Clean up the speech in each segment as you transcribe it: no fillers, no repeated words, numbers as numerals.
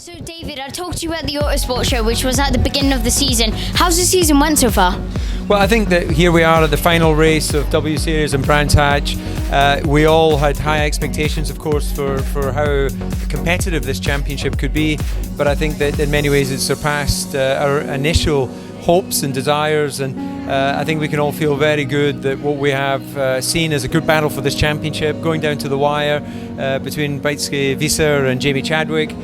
So David, I talked to you at the Autosport show, which was at the beginning of the season. How's the season went so far? Well, I think that here we are at the final race of W Series and Brands Hatch. We all had high expectations, of course, for how competitive this championship could be, but I think that in many ways it surpassed our initial hopes and desires, and I think we can all feel very good that what we have seen as a good battle for this championship, going down to the wire between Bachini, Visser and Jamie Chadwick.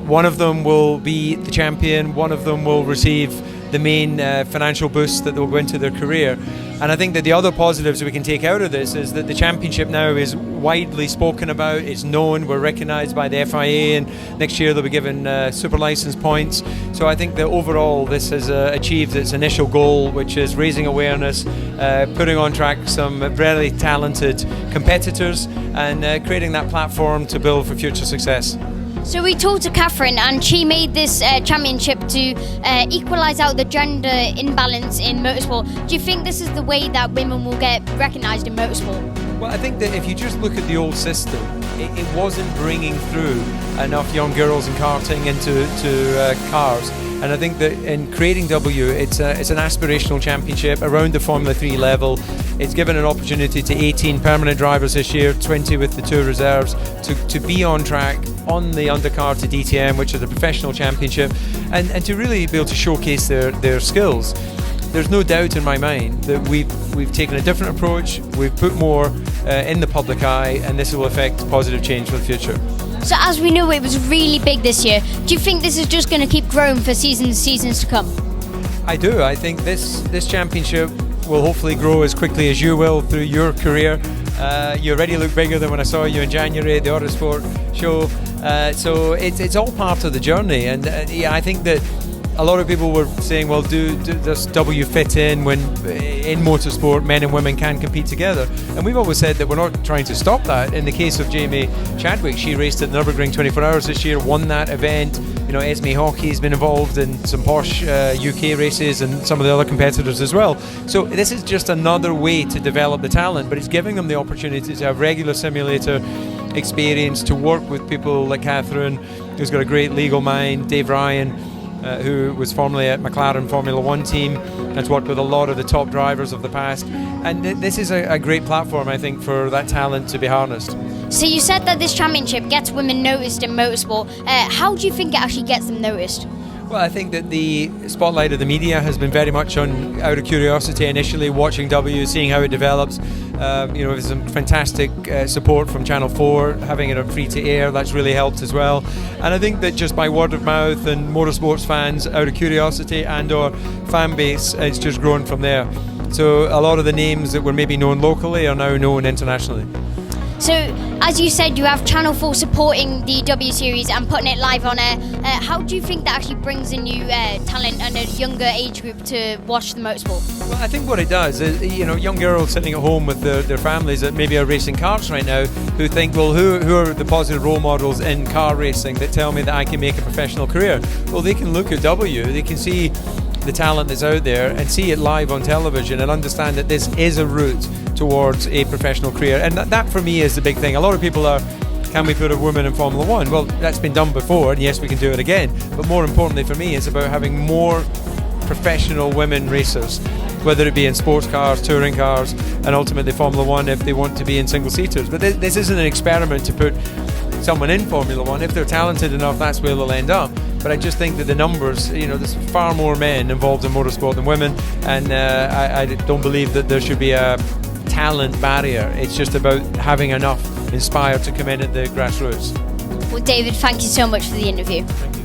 One of them will be the champion, one of them will receive the main financial boost that will go into their career. And I think that the other positives we can take out of this is that the championship now is widely spoken about, it's known, we're recognised by the FIA, and next year they'll be given super licence points. So I think that overall this has achieved its initial goal, which is raising awareness, putting on track some really talented competitors, and creating that platform to build for future success. So we talked to Catherine, and she made this championship to equalise out the gender imbalance in motorsport. Do you think this is the way that women will get recognised in motorsport? Well, I think that if you just look at the old system, it wasn't bringing through enough young girls in karting into cars. And I think that in creating W, it's an aspirational championship around the Formula 3 level. It's given an opportunity to 18 permanent drivers this year, 20 with the two reserves, to be on track on the undercar to DTM, which is a professional championship, and to really be able to showcase their skills. There's no doubt in my mind that we've taken a different approach, we've put more in the public eye, and this will affect positive change for the future. So as we know, it was really big this year. Do you think this is just going to keep growing for seasons to come? I do. I think this championship will hopefully grow as quickly as you will through your career. You already look bigger than when I saw you in January at the Autosport show. So it's all part of the journey, and yeah, I think that a lot of people were saying, well, does W fit in when in motorsport men and women can compete together? And we've always said that we're not trying to stop that. In the case of Jamie Chadwick, she raced at Nürburgring 24 Hours this year, won that event. You know, Esme Hockey's been involved in some Porsche UK races and some of the other competitors as well. So this is just another way to develop the talent, but it's giving them the opportunity to have regular simulator experience, to work with people like Catherine, who's got a great legal mind, Dave Ryan, who was formerly at McLaren Formula 1 team, has worked with a lot of the top drivers of the past. And this is a great platform, I think, for that talent to be harnessed. So you said that this championship gets women noticed in motorsport. How do you think it actually gets them noticed? Well, I think that the spotlight of the media has been very much on, out of curiosity initially, watching W, seeing how it develops. There's some fantastic support from Channel 4, having it on free to air, that's really helped as well. And I think that just by word of mouth and motorsports fans out of curiosity and or fan base, it's just grown from there. So a lot of the names that were maybe known locally are now known internationally. So, as you said, you have Channel 4 supporting the W Series and putting it live on air. How do you think that actually brings a new talent and a younger age group to watch the motorsport? Well, I think what it does is, young girls sitting at home with their families that maybe are racing karts right now, who think, well, who are the positive role models in car racing that tell me that I can make a professional career? Well, they can look at W, they can see the talent that's out there and see it live on television and understand that this is a route towards a professional career. And that for me is the big thing. A lot of people are, can we put a woman in Formula 1? Well, that's been done before, and yes, we can do it again. But more importantly for me, it's about having more professional women racers, whether it be in sports cars, touring cars, and ultimately Formula 1 if they want to be in single-seaters. But this isn't an experiment to put someone in Formula 1. If they're talented enough, that's where they'll end up. But I just think that the numbers, there's far more men involved in motorsport than women, and I don't believe that there should be a talent barrier. It's just about having enough inspired to come in at the grassroots. Well, David, thank you so much for the interview. Thank you.